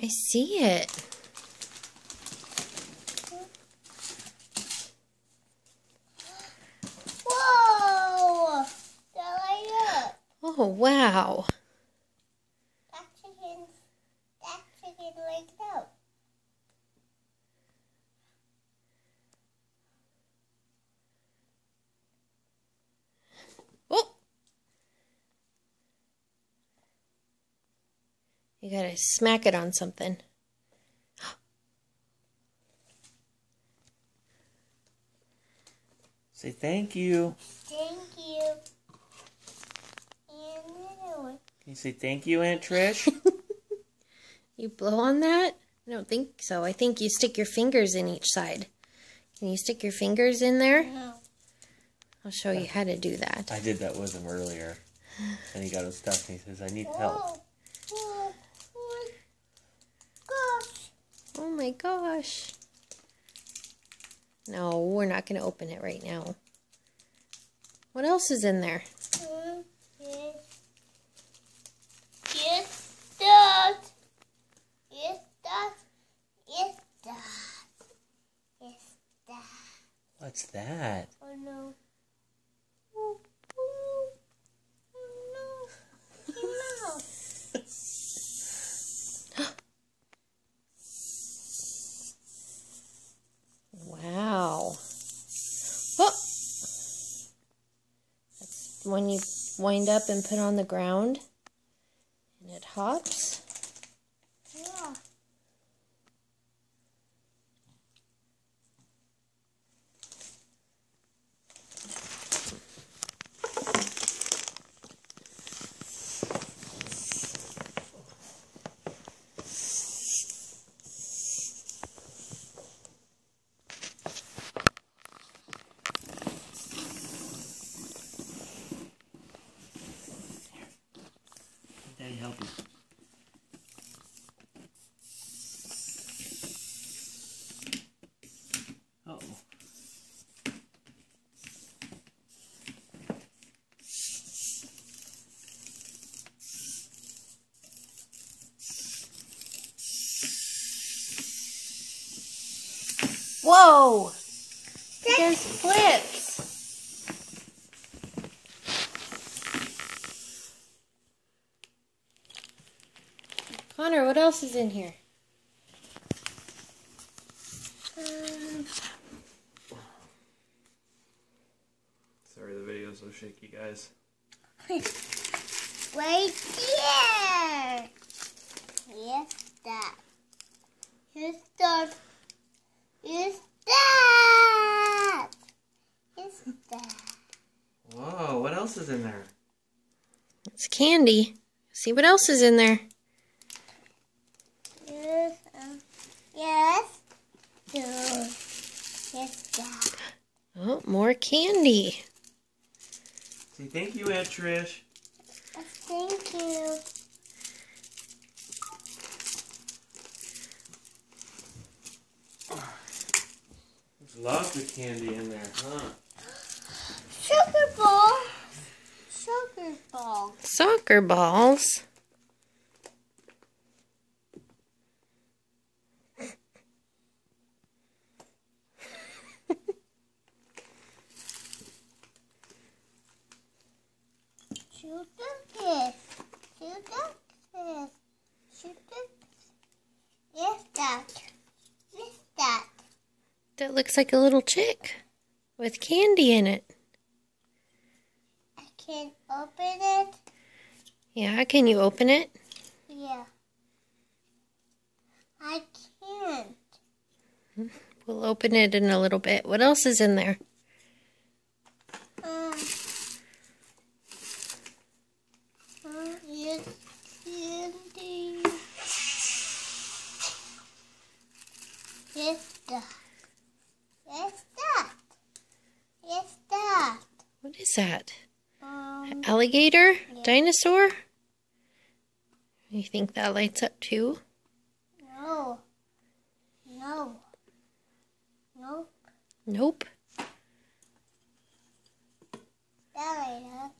I see it. Whoa! They're light up. Oh, wow. That chicken light up. Oh! You gotta smack it on something. Say thank you. Thank you. And another one. Can you say thank you, Aunt Trish? You blow on that? I don't think so. I think you stick your fingers in each side. Can you stick your fingers in there? No. I'll show you how to do that. I did that with him earlier. And he got him stuck and he says, I need help. Oh gosh. Oh my gosh. No, we're not going to open it right now. What else is in there? Yes, that. Yes, that. Yes, that. Yes, that. What's that? Oh no. Oh, oh, oh no. No. Wow. Oh! That's when you wind up and put on the ground and it hops. Yeah. Daddy, help you. Uh-oh. Whoa! It does flips. Connor, what else is in here? Sorry, the video's so shaky, guys. Right there. Yes, that. Here's that. Here's that. Here's that. Whoa, what else is in there? It's candy. See what else is in there. Yes. Yes. Yes, that. Oh, more candy. Say thank you, Aunt Trish. Thank you. There's lots of candy in there, huh? Sugar ball. Sugar ball. Soccer balls. Shoot the kiss. Shoot the kiss. Shoot the kiss. Yes, that. Yes, that. That looks like a little chick with candy in it. I can open it. Yeah, can you open it? Yeah. I can't. We'll open it in a little bit. What else is in there? Yes, candy. Yes, that. Yes, that. Yes, that. What is that? Alligator? Yeah. Dinosaur? You think that lights up too? No. No. Nope. Nope. That light up.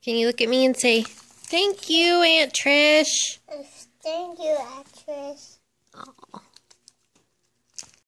Can you look at me and say, thank you, Aunt Trish? Thank you, actress.